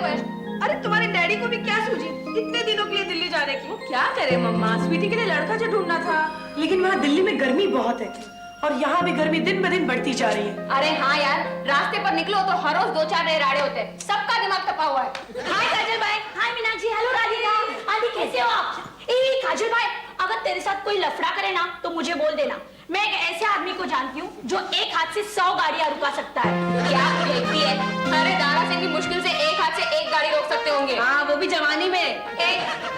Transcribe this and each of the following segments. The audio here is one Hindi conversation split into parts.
रिक्वेस्ट। अरे तुम्हारे डैडी को भी क्या सूझी इतने दिनों के लिए दिल्ली जाने की? वो क्या करे मम्मा, स्वीटी के लिए लड़का जो ढूंढना था। लेकिन वहाँ दिल्ली में गर्मी बहुत है और यहाँ भी गर्मी दिन ब दिन बढ़ती जा रही है। अरे हाँ यार, रास्ते पर निकलो तो हर रोज 2-4 नए राड़े होते हैं। सबका दिमाग तपा हुआ है। हाय काजल भाई, हाय मीनाक्षी, हेलो राधिका, आंटी कैसे हो आप? काजल भाई, अगर तेरे साथ कोई लफड़ा करे ना तो मुझे बोल देना। मैं एक ऐसे आदमी को जानती हूँ जो एक हाथ से 100 गाड़ियाँ रुका सकता है। क्या देखती है? अरे दारा सिंह भी मुश्किल से एक हाथ से एक गाड़ी रोक सकते होंगे। हाँ, वो भी जवानी में।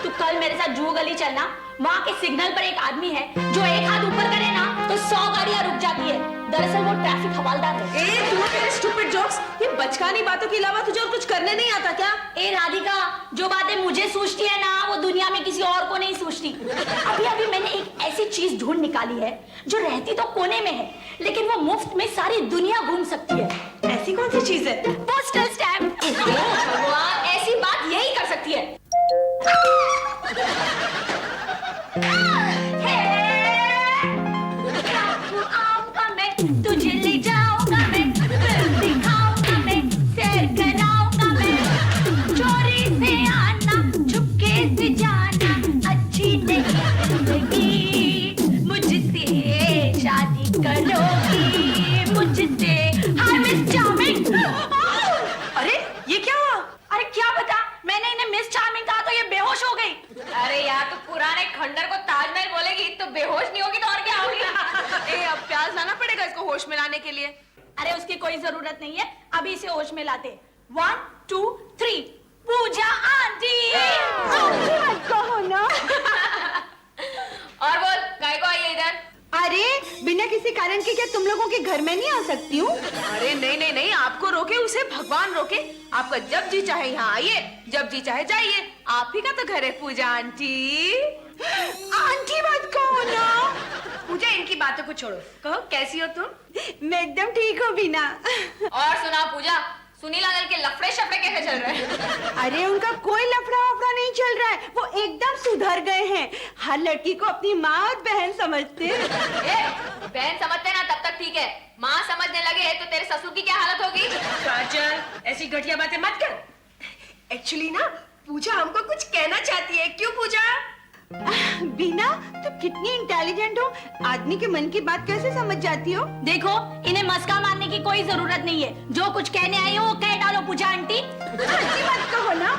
तू कल मेरे साथ जुहू गली चलना, वहाँ के सिग्नल पर एक आदमी है जो एक हाथ ऊपर करे ना तो 100 गाड़ियाँ रुक जाती है। दरअसल वो ट्रैफिक हवालदार है। तू तेरे स्टूपिड जोक्स, ये बचकानी बातों के अलावा तुझे और कुछ करने नहीं आता क्या? राधिका, जो बातें मुझे सूझती है ना वो दुनिया में किसी और को नहीं सूझती। अभी अभी मैंने एक ऐसी चीज ढूंढ निकाली है जो रहती तो कोने में है लेकिन वो मुफ्त में सारी दुनिया घूम सकती है। ऐसी कौन सी चीज है? Postal stamp. भगवान, ऐसी बात यही कर सकती है। तुझे ले जाऊंगा मैं, दिखाऊंगा मैं, सैर कराऊंगा मैं, चोरी से आना, चुपके से जाना, अच्छी नहीं जिंदगी, मुझसे शादी करोगी, मुझसे। Hi miss charming. अरे ये क्या हुआ? अरे क्या बता, मैंने इन्हें मिस चार्मिंग कहा तो ये बेहोश हो गई। अरे यार, तो पुराने खंडर को ताजमहल बोलेगी तो बेहोश नहीं होगी तो और क्या होगी? अब प्याज लाना पड़ेगा इसको होश में लाने के लिए। अरे उसकी कोई जरूरत नहीं है, अभी इसे होश में लाते। 1 2 3 पूजा आंटी। मत कहो ना। और बोल, काय को आई है इधर? अरे बिना किसी कारण के क्या तुम लोगों के घर में नहीं आ सकती हूँ? अरे नहीं नहीं नहीं, आपको रोके उसे भगवान रोके। आपका जब जी चाहे यहाँ आइए, जब जी चाहे जाइए। आप ही का तो घर है पूजा आंटी। आंटी मत कहो ना। पूजा, इनकी बातों को छोड़ो, कहो कैसी हो तुम? मैं एकदम ठीक हूँ बिना। और सुना पूजा, सुनील अंकल के लफड़े शफड़े कैसे चल रहे हैं? अरे उनका कोई लफड़ा वफड़ा नहीं चल रहा है, वो एकदम सुधर गए हैं। हर लड़की को अपनी माँ और बहन समझते। बहन समझते ना तब तक ठीक है, माँ समझने लगे तो तेरे ससुर की क्या हालत होगी? काजल, ऐसी घटिया बातें मत कर। एक्चुअली ना पूजा हमको कुछ कहना चाहती है। क्यों पूजा? बीना, तुम कितनी इंटेलिजेंट हो, आदमी के मन की बात कैसे समझ जाती हो? देखो, इन्हें मस्का मारने की कोई जरूरत नहीं है, जो कुछ कहने आई हो वो कह डालो पूजा आंटी। आंटी मत कहो ना।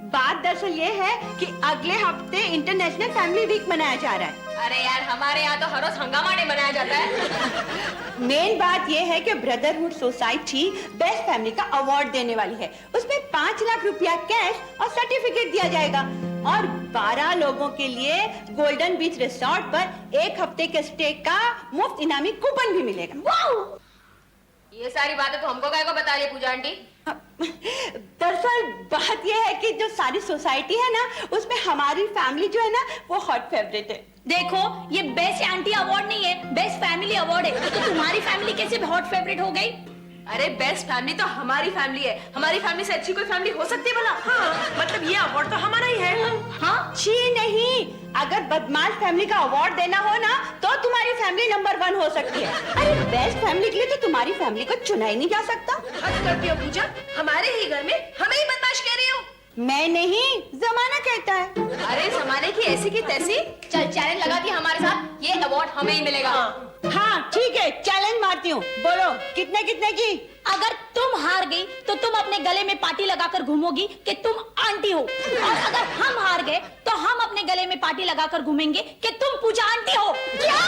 बात दरअसल ये है कि अगले हफ्ते इंटरनेशनल फैमिली वीक मनाया जा रहा है। अरे यार, हमारे यहाँ तो हर रोज हंगामा डे मनाया जाता है। मेन बात ये है कि ब्रदरहुड सोसाइटी बेस्ट फैमिली का अवार्ड देने वाली है। उसमें 5 लाख रुपया कैश और सर्टिफिकेट दिया जाएगा और 12 लोगों के लिए गोल्डन बीच रिसोर्ट पर 1 हफ्ते के स्टे का मुफ्त इनामी कूपन भी मिलेगा। ये सारी बातें तो हमको क्या को बता रही है पूजा आंटी? दरअसल बात यह है कि जो सारी सोसाइटी है ना उसमें हमारी फैमिली जो है ना वो हॉट फेवरेट है। देखो, ये बेस्ट आंटी अवार्ड नहीं है, बेस्ट फैमिली अवार्ड है। तो तुम्हारी फैमिली कैसे हॉट फेवरेट हो गई? अरे बेस्ट फैमिली तो हमारी फैमिली है। हमारी फैमिली से अच्छी कोई फैमिली हो सकती है भला? हाँ, मतलब ये अवार्ड तो हमारा ही है। हाँ, छी नहीं, अगर बदमाश फैमिली का अवार्ड देना हो ना तो तुम्हारी फैमिली नंबर 1 हो सकती है। अरे बेस्ट फैमिली के लिए तो तुम्हारी फैमिली को चुना ही नहीं जा सकता। हद करती हो पूजा, हमारे ही घर में हमें ही बदमाश कह रही हो। मैं नहीं, जमाना कहता है। अरे जमाने की ऐसी की तैसी। चल चैलेंज लगा दी हमारे साथ, ये अवार्ड हमें ही मिलेगा। हाँ ठीक है, चैलेंज मारती हूँ। बोलो कितने कितने की? अगर तुम हार गई तो तुम अपने गले में पार्टी लगाकर घूमोगी कि तुम आंटी हो, और अगर हम हार गए तो हम अपने गले में पार्टी लगाकर घूमेंगे कि तुम पूजा आंटी हो। क्या?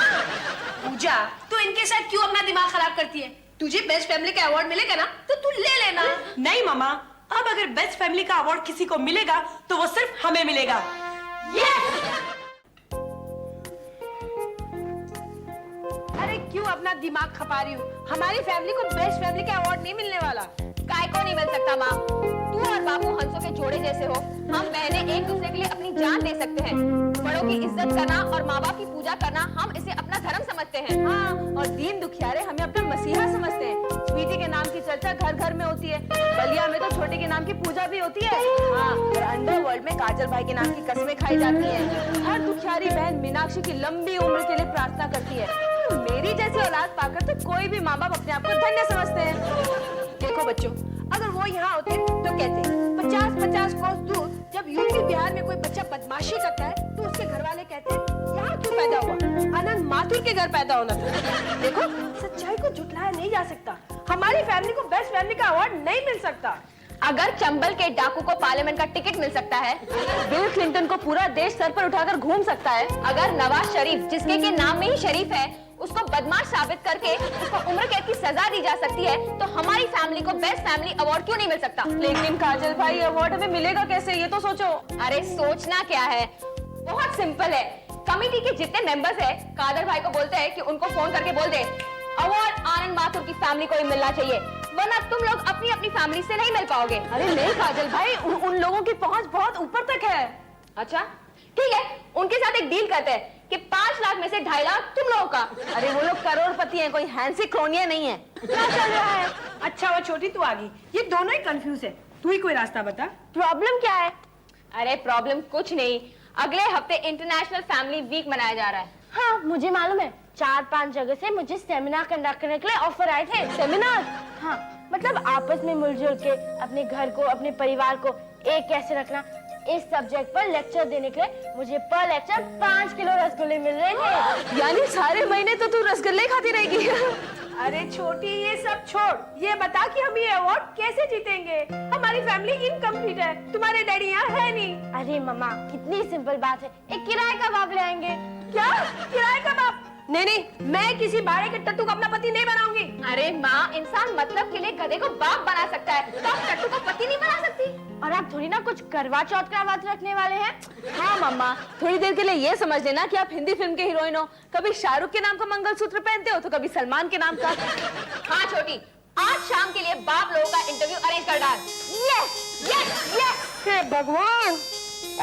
पूजा, तू इनके साथ क्यों अपना दिमाग खराब करती है? तुझे बेस्ट फैमिली का अवार्ड मिलेगा ना तो तू ले लेना। नहीं मामा, अब अगर बेस्ट फैमिली का अवार्ड किसी को मिलेगा तो वो सिर्फ हमें मिलेगा। अरे क्यों अपना दिमाग खपा रही हो? हमारी फैमिली को बेस्ट फैमिली का अवार्ड नहीं मिलने वाला। काय को नहीं मिल सकता माँ? तू और बाबू हंसों के जोड़े जैसे हो। हम बहनें एक दूसरे के लिए अपनी जान दे सकते हैं। बड़ों की इज्जत करना और माँ बाप की पूजा करना हम इसे अपना धर्म समझते हैं। हाँ, और दीन दुखियारे हमें अपना मसीहा समझते हैं। स्वीटी के नाम की चर्चा घर घर में होती है। बलिया में तो छोटे के नाम की पूजा भी होती है। हाँ, और अंडरवर्ल्ड में काजल भाई के नाम की कसमें खाई जाती हैं। हर दुखियारी बहन मीनाक्षी की लंबी उम्र के लिए प्रार्थना करती है। मेरी जैसी औलाद पाकर तो कोई भी माँ बाप अपने आप को धन्य समझते हैं। देखो बच्चों, अगर वो यहाँ होते तो कहते बदमाशी करता है तो उसके घर वाले कहते हैं यहाँ क्यों पैदा हुआ, आनंद माथुर के घर पैदा होना था। देखो सच्चाई को झुटलाया नहीं जा सकता, हमारी फैमिली को बेस्ट फैमिली का अवार्ड नहीं मिल सकता। अगर चंबल के डाकू को पार्लियामेंट का टिकट मिल सकता है, बिल क्लिंटन को पूरा देश सर पर उठाकर घूम सकता है, अगर नवाज शरीफ जिसके के नाम में ही शरीफ है उसको बदमाश साबित करके उसको उम्र कैद की सजा दी जा सकती है, तो हमारी फैमिली को बेस्ट फैमिली अवार्ड क्यों नहीं मिल सकता? लेकिन काजल भाई अवार्ड हमें मिलेगा कैसे, ये तो सोचो। अरे सोचना क्या है, बहुत सिंपल है। कमिटी के जितने मेंबर्स है कादर भाई को बोलते हैं कि उनको फोन करके बोल दे अवार्ड आनंद माथुर की फैमिली को ही मिलना चाहिए, वरना तुम लोग अपनी अपनी फैमिली से नहीं मिल पाओगे। अरे नहीं काजल भाई, उन लोगों की पहुंच बहुत ऊपर तक है। अच्छा ठीक है, उनके साथ एक डील करते हैं कि 5 लाख में से 2.5 लाख तुम लोगों का। अरे वो लोग करोड़पति हैं, कोई हैंसी क्रोनिया नहीं है। क्या चल रहा है? अच्छा वो छोटी तू आ गई, ये दोनों ही कंफ्यूज है, तू ही कोई रास्ता बता। प्रॉब्लम क्या है? अरे प्रॉब्लम कुछ नहीं, अगले हफ्ते इंटरनेशनल फैमिली वीक मनाया जा रहा है। हाँ मुझे मालूम है, 4-5 जगह से मुझे सेमिनार कंडक्ट करने के लिए ऑफर आए थे। सेमिनार? हाँ मतलब आपस में मिलजुल के अपने घर को, अपने परिवार को एक कैसे रखना, इस सब्जेक्ट पर लेक्चर देने के लिए मुझे पर लेक्चर 5 किलो रसगुल्ले मिल रहे थे। यानी सारे महीने तो तू रसगुल्ले खाती रहेगी। अरे छोटी ये सब छोड़, ये बता कि हम ये अवार्ड कैसे जीतेंगे? हमारी फैमिली इनकम्प्लीट है, तुम्हारे डैडी यहाँ है नहीं। अरे मम्मा कितनी सिंपल बात है, एक किराए का बाप ले आएंगे। क्या किराए का बाप? नहीं नहीं, मैं किसी भाड़े के टट्टू को अपना पति नहीं बनाऊंगी। अरे माँ, इंसान मतलब के लिए गधे को बाप बना सकता है, तो आप टट्टू को पति नहीं बना सकती? और आप थोड़ी ना कुछ करवा चौथ का व्रत रखने वाले हैं। हाँ मम्मा, थोड़ी देर के लिए ये समझ लेना कि आप हिंदी फिल्म के हीरोइन हो, कभी शाहरुख के नाम का मंगलसूत्र पहनते हो तो कभी सलमान के नाम का। हाँ छोटी, आज शाम के लिए बाप लोगों का इंटरव्यू अरेंज कर डाल। Yes yes yes. हे भगवान,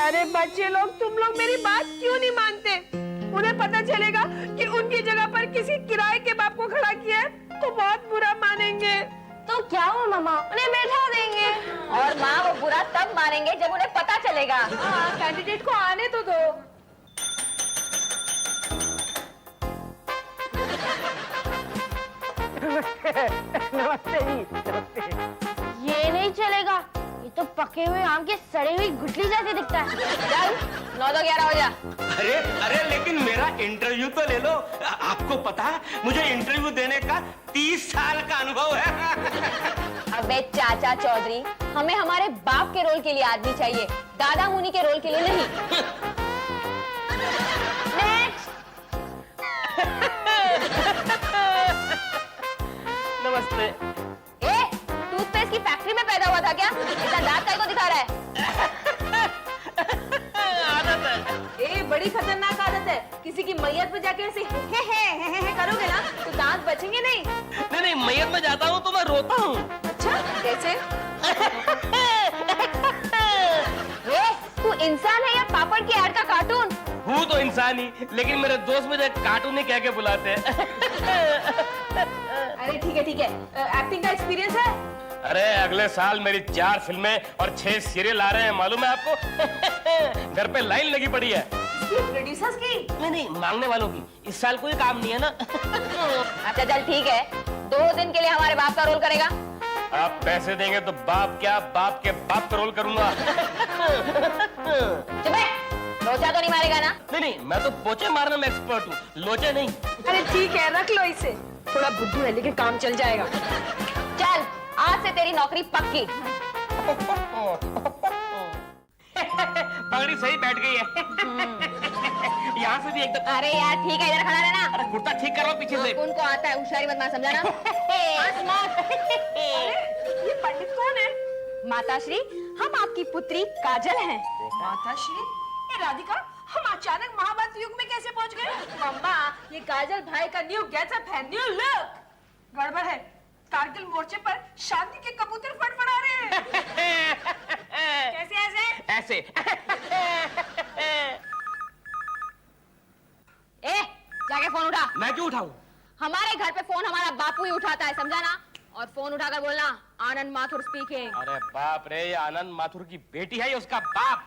अरे बच्चे लोग, तुम लोग मेरी बात क्यों नहीं मानते? उन्हें पता चलेगा कि उनकी जगह पर किसी किराए के बाप को खड़ा किया है तो बहुत बुरा मानेंगे। तो क्या हुआ मम्मा, उन्हें बैठा देंगे। और माँ वो बुरा तब मानेंगे जब उन्हें पता चलेगा। हाँ, कैंडिडेट को आने तो दो। नमस्ते जी, नमस्ते। ये नहीं चलेगा, ये तो पके हुए आम के सड़े हुई गुठली जैसे दिखता है। चल 9-11 हो जा। अरे अरे लेकिन मेरा इंटरव्यू तो ले लो। आपको पता है मुझे इंटरव्यू देने का 30 साल का अनुभव है। अबे चाचा चौधरी, हमें हमारे बाप के रोल के लिए आदमी चाहिए, दादा मुनी के रोल के लिए नहीं। नमस्ते। ए, टूथपेस्ट की फैक्ट्री में पैदा हुआ था क्या? इतना दांत काय को दिखा रहा है? आदत है। ए बड़ी खतरनाक आदत है, किसी की मैयत पे जाके ऐसे हे करोगे ना तो दांत बचेंगे नहीं। नहीं, मैयत में जाता हूँ तो मैं रोता हूँ। अच्छा कैसे? ए, तू इंसान है या पापड़ की ऐड का कार्टून? हूँ तो इंसान ही, लेकिन मेरे दोस्त मुझे कार्टून ही कह के बुलाते हैं। अरे ठीक है, एक्टिंग का एक्सपीरियंस है? अरे अगले साल मेरी 4 फिल्में और 6 सीरियल आ रहे हैं, मालूम है आपको? घर पे लाइन लगी पड़ी है। प्रोड्यूसर्स की? नहीं, मांगने वालों की। इस साल कोई काम नहीं है ना। अच्छा चल ठीक है, 2 दिन के लिए हमारे बाप का रोल करेगा। आप पैसे देंगे तो बाप क्या, बाप के बाप का रोल करूंगा। चुप है, लोचा तो नहीं मारेगा ना? नहीं, मैं तो पोचे मारने में एक्सपर्ट हूँ, लोचे नहीं। अरे ठीक है, रख लो इसे, थोड़ा बुद्धू है लेकिन काम चल जाएगा। चल आज से तेरी नौकरी पक्की। पगड़ी सही बैठ गई है। यहाँ से भी एकदम। अरे यार ठीक है, इधर खड़ा रहना। अरे कुर्ता ठीक करो पीछे से। उनको आता है, होशियारी मत मार, समझा ना? ये पंडित कौन है? माताश्री, हम आपकी पुत्री काजल हैं। माताश्री? ये राधिका, हम अचानक महाभारत युग में कैसे पहुंच गए? मम्मा, ये काजल भाई का न्यू गेटअप है, न्यू लुक। गड़बड़ है, कारगिल मोर्चे पर शांति के कबूतर फड़फड़ा रहे हैं। कैसे ऐसे? ए, जाके फोन उठा। मैं क्यों उठाऊं? हमारे घर पे फोन हमारा बापू ही उठाता है, समझा ना? और फोन उठाकर बोलना आनंद माथुर स्पीकिंग। अरे बाप रे, ये आनंद माथुर की बेटी है, ये उसका बाप।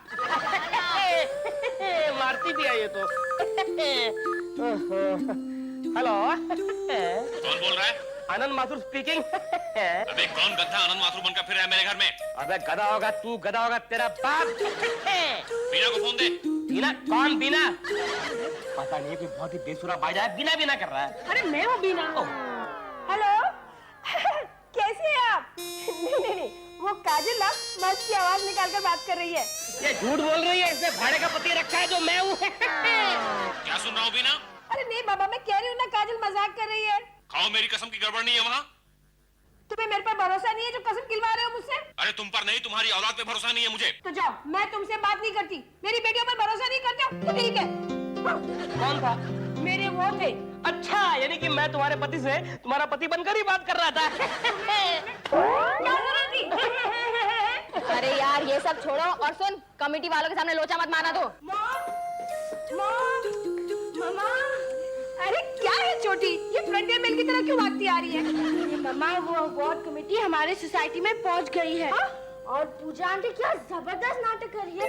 मारती भी है ये तो। हेलो, कौन बोल रहा है? आनंद माथुर स्पीकिंग। अबे कौन गधा आनंद माथुर बनकर फिर रहा है मेरे घर में? अबे गधा होगा तू, गधा होगा तेरा बाप। मीना को फोन दे। बीना कौन बीना? पता नहीं कोई बहुत ही बेसुरा बाजा है, बीना बीना कर रहा है। अरे मैं हूँ बीना। हेलो कैसे हैं आप? नहीं वो काजल ना मस्त की आवाज निकाल कर बात कर रही है। ये झूठ बोल रही है, इसने भाड़े का पति रखा है जो मैं हूँ। क्या सुन रहा हूँ बीना? अरे नहीं बाबा मैं कह रही हूँ ना काजल मजाक कर रही है। खाओ मेरी कसम की गड़बड़ नहीं है वहाँ। तुम्हें मेरे पर भरोसा नहीं है जो कसम खिलवा रहे हो मुझसे? अरे तुम पर नहीं, तुम्हारी औलाद पे भरोसा नहीं है मुझे। तो जाओ, मैं तुमसे बात नहीं करती। मेरी बेटियों पर भरोसा नहीं करते हो तो ठीक है। कौन था? मेरे वो थे। अच्छा, यानी कि मैं तुम्हारे पति से तुम्हारा पति बनकर ही बात कर रहा था। क्या जरूरत थी? अरे यार ये सब छोड़ो और सुन, कमेटी वालों के सामने लोचा मत मारना तो। मम्मा, अरे क्या है छोटी, ये फ्रंटियर मेल की तरह क्यों भागती आ रही है? मम्मा वो अवार्ड कमेटी हमारे सोसाइटी में पहुंच गई है। और पूजा आंटी क्या जबरदस्त नाटक कर रही है।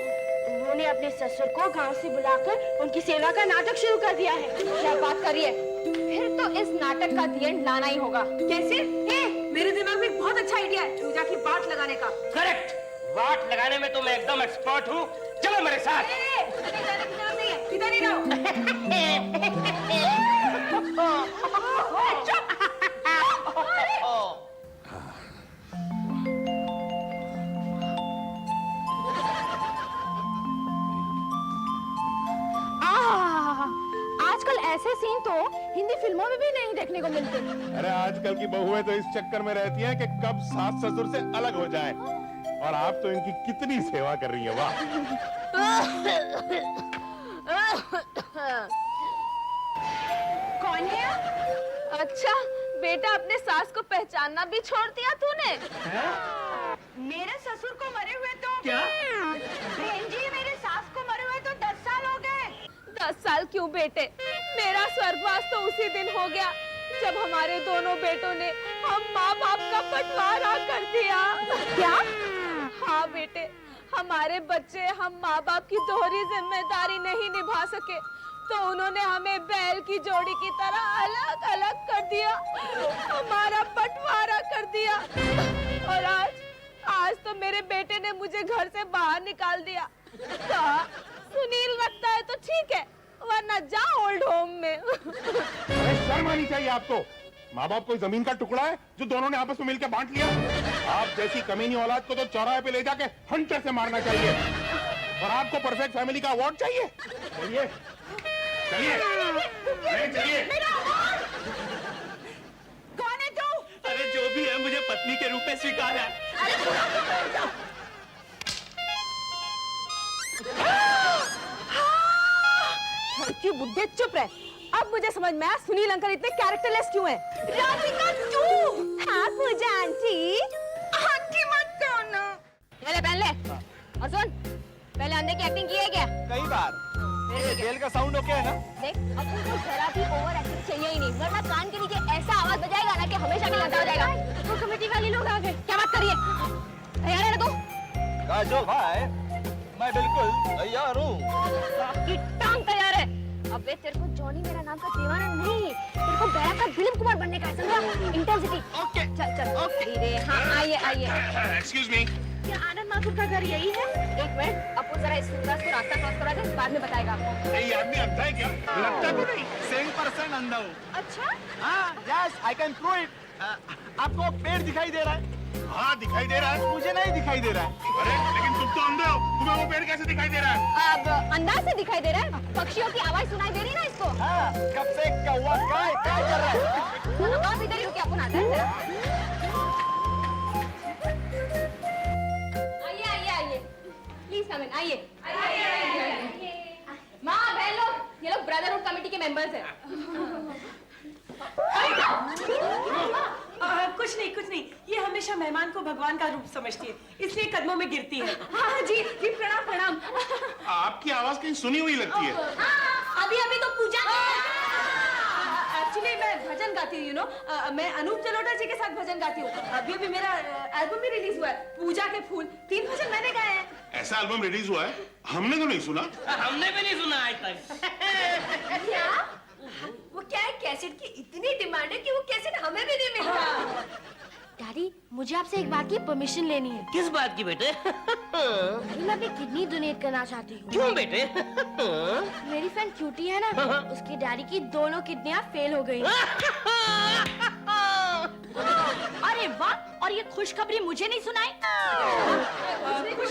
उन्होंने अपने ससुर को गांव से बुलाकर उनकी सेवा का नाटक शुरू कर दिया है। क्या बात करिए, फिर तो इस नाटक का दी एंड लाना ही होगा। कैसे? मेरे दिमाग में एक बहुत अच्छा आइडिया है पूजा की बाट लगाने का। करेक्ट, वाट लगाने में तो मैं एकदम एक्सपर्ट हूँ। चलो मेरे साथ। जाने की जरूरत नहीं है, इधर ही रहो। आजकल ऐसे सीन तो हिंदी फिल्मों में भी नहीं देखने को मिलते। अरे आजकल की बहुएं तो इस चक्कर में रहती हैं कि कब सास ससुर से अलग हो जाएं। और आप तो इनकी कितनी सेवा कर रही हैं, वाह। कौन है? अच्छा बेटा, अपने सास को पहचानना भी छोड़ दिया तूने। मेरे ससुर को मरे हुए तो क्या? बहन जी, मेरे सास को मरे हुए तो 10 साल हो गए। 10 साल क्यों बेटे, मेरा स्वर्गवास तो उसी दिन हो गया जब हमारे दोनों बेटों ने हम माँ बाप का बंटवारा कर दिया। क्या? हाँ बेटे, हमारे बच्चे हम माँ बाप की दोहरी जिम्मेदारी नहीं निभा सके तो उन्होंने हमें बैल की जोड़ी की तरह अलग अलग कर दिया, हमारा बंटवारा कर दिया। और आज तो मेरे बेटे ने मुझे घर से बाहर निकाल दिया। कहा सुनील रखता है तो ठीक है, वरना जा ओल्ड होम में। अरे शर्म आनी चाहिए आपको। माँ बाप कोई जमीन का टुकड़ा है जो दोनों ने आपस में मिलकर बांट लिया? आप जैसी कमीनी औलाद को तो चौराहे पे ले जाके हंटर से मारना चाहिए। और आपको परफेक्ट फैमिली का अवार्ड चाहिए? चलिए चलिए चलिए। कौन है तू? अरे जो भी है, मुझे पत्नी के रूप में स्वीकार है। क्यों बुड्ढे चुप रहे। अब मुझे समझ में आया सुनील अंकल इतने कैरेक्टरलेस क्यों हैं। राधिका तू? हाँ पूजा आंटी। आंटी मत कहना। ये ले पहन ले। और सुन, पहले अंधे की एक्टिंग की है क्या? कई बार। बेल का साउंड ओके है ना? देख, अपन को जरा भी ओवर एक्टिंग चाहिए ही नहीं, वरना कान के नीचे ऐसा आवाज बजाएगा ना कि हमेशा के लिए हो जाएगा। वो कमेटी वाले लोग आ गए। क्या बात करिए? तैयार है ना तू? काजोल भाई, मैं बिल्कुल तैयार हूँ। आपकी टांग तैयार है। अबे तेरे को जॉनी मेरा नाम का दीवाना नहीं, तेरे को बैरा का दिलीप कुमार बनने का है, समझा? इंटेंसिटी। ओके चल चल। धीरे। हाँ आइए आइए। Excuse me. क्या आनंद माथुर का घर यही है? एक मिनट, अपन जरा इस सूरज को रास्ता क्रॉस करा दे, बाद में बताएगा आपको। ये आदमी अंधा है क्या? लगता तो नहीं। 100% अंधा हूँ। अच्छा हाँ, yes, I can prove it. आपको पेड़ दिखाई दे रहा है? हाँ दिखाई दे रहा है। मुझे नहीं दिखाई दे रहा है। अरे लेकिन तुम तो अंधे हो, तुम्हें वो पेड़ कैसे दिखाई दे रहा है? अब अंदाज से दिखाई दे रहा है, पक्षियों की आवाज सुनाई दे रही है ना इसको। हाँ, कब से कौवा काय कर रहा है? आप इधर ही रुके, अपन आते हैं। आइए आइए आइए, प्लीज कम इन, आइए। माँ बहन लोग, ये लोग ब्रदरहुड कमेटी के मेंबर्स हैं। कुछ नहीं, ये हमेशा मेहमान को भगवान का रूप समझती है, इसलिए कदमों में गिरती है। हाँ जी जी, प्रणाम प्रणाम। आपकी आवाज कहीं सुनी हुई लगती है। अभी अभी तो पूजा एक्चुअली मैं भजन गाती हूँ, यू नो। मैं अनूप जलोटा जी के साथ भजन गाती हूँ। अभी अभी मेरा एल्बम भी रिलीज हुआ है, पूजा के फूल। 3 भजन मैंने गाए हैं। ऐसा एल्बम रिलीज हुआ है? हमने तो नहीं सुना। हमने भी नहीं सुना आज तक। क्या? वो क्या है, कैसेट की इतनी डिमांड है कि वो कैसेट हमें भी नहीं मिलता। डैडी मुझे आपसे एक बात की परमिशन लेनी है। किस बात की बेटे? डैडी मैं अपनी किडनी डोनेट करना चाहती हूँ। क्यों बेटे? मेरी फ्रेंड क्यूटी है ना, उसकी डैडी की दोनों किडनियाँ फेल हो गई। अरे वाह, और ये खुशखबरी मुझे नहीं सुनाई? माँ आपने कुछ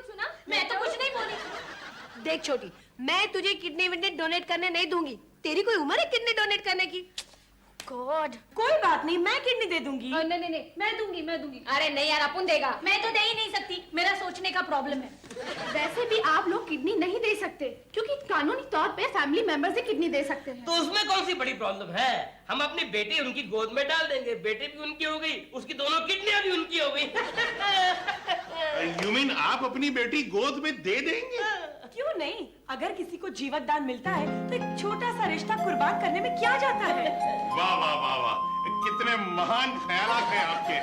सुना? मैं तो कुछ नहीं बोली। देख छोटी, मैं तुझे किडनी विडनी डोनेट करने नहीं दूंगी। तेरी कोई उम्र है किडनी डोनेट करने की? गॉड, कोई बात नहीं, मैं किडनी दे दूंगी। नहीं मैं दूंगी। अरे नहीं यार, अपुन देगा। मैं तो दे ही नहीं सकती, मेरा सोचने का प्रॉब्लम है। वैसे भी आप लोग किडनी नहीं दे सकते क्योंकि कानूनी तौर पे फैमिली मेंबर्स ही किडनी दे सकते हैं। तो उसमें कौन सी बड़ी प्रॉब्लम है? हम अपनी बेटी उनकी गोद में डाल देंगे, बेटी भी उनकी हो गई, उसकी दोनों किडनियां भी उनकी हो गई। यू मीन आप अपनी बेटी गोद में दे देंगे? क्यों नहीं? अगर किसी को जीवन दान मिलता है तो एक छोटा सा रिश्ता कुर्बान करने में क्या जाता है? वाह वाह वाह वाह, कितने महान ख्यालात हैं आपके।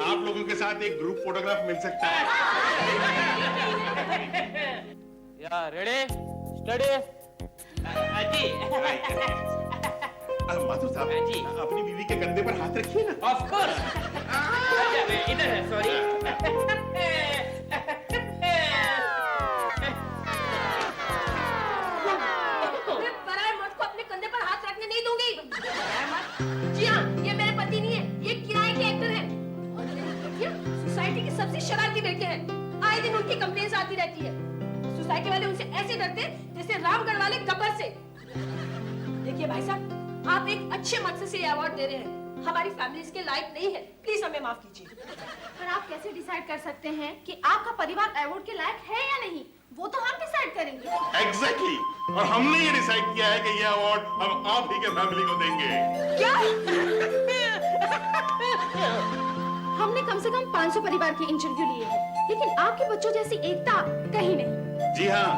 आप लोगों के साथ एक ग्रुप फोटोग्राफ मिल सकता है। या रेडी स्टडी जी। माथुर साहब जी। अपनी बीवी के कंधे पर हाथ रखिए ना। Of course. इधर है, सॉरी। पराये मर्द को अपने कंधे पर हाथ रखने नहीं दूंगी। जी हाँ, ये मेरे पति नहीं है, ये किराए के एक्टर हैं। और मेरी बेटियां सोसाइटी की सबसे शरारती बेटियां हैं। आए दिन उनकी कंप्लेंट्स आती रहती है। सोसाइटी वाले उनसे ऐसे डरते हैं जैसे रामगढ़ वाले गब्बर से। देखिए भाई साहब, आप एक अच्छे मकसद से ये अवार्ड दे रहे हैं, हमारी फैमिली इसके लायक नहीं है, प्लीज हमें माफ कीजिए। पर आप कैसे डिसाइड कर सकते हैं कि आपका परिवार अवार्ड के लायक है या नहीं? वो तो हम डिसाइड करेंगे। एग्जैक्टली, और हमने ये डिसाइड किया है कि ये अवार्ड हम आप ही के फैमिली को देंगे। क्या? हमने कम से कम 500 परिवार की इंटरव्यू लिए हैं, लेकिन आपके बच्चों जैसी एकता कहीं नहीं। जी हाँ,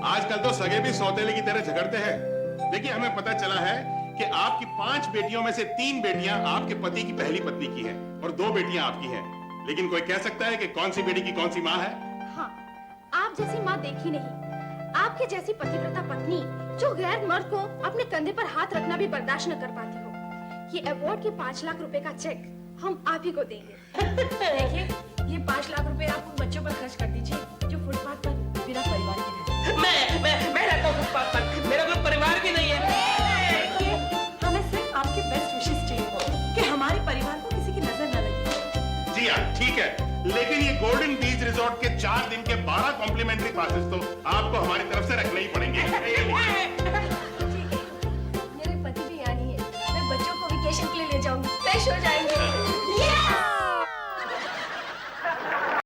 आजकल तो सगे भी सौतेले की तरह झगड़ते हैं। देखिए, हमें पता चला है कि आपकी 5 बेटियों में से 3 बेटियां आपके पति की पहली पत्नी की हैं और 2 बेटियां आपकी हैं। लेकिन कोई कह सकता है कि कौन सी बेटी की कौन सी माँ है? हाँ, आप जैसी माँ देखी नहीं। आपके जैसी पतिव्रता पत्नी जो गैर मर्द को अपने कंधे पर हाथ रखना भी बर्दाश्त न कर पाती हो। ये अवार्ड के 5 लाख रुपए का चेक हम आप ही को देंगे। देखिए, ये 5 लाख रुपए आप उन बच्चों पर खर्च कर दीजिए जो फुटपाथ पर बिना परिवार के रहते हैं। मैं रहता हूँ फुटपाथ पर, मेरा कोई परिवार भी नहीं है। हमें सिर्फ आपके बेस्ट विशेस चाहिए कि हमारे परिवार को किसी की नजर न लगे। जी हाँ, ठीक है, लेकिन ये गोल्डन बीच रिजॉर्ट के 4 दिन के 12 कॉम्प्लीमेंट्री पासेस तो आपको हमारी तरफ से रखने ही पड़ेंगे।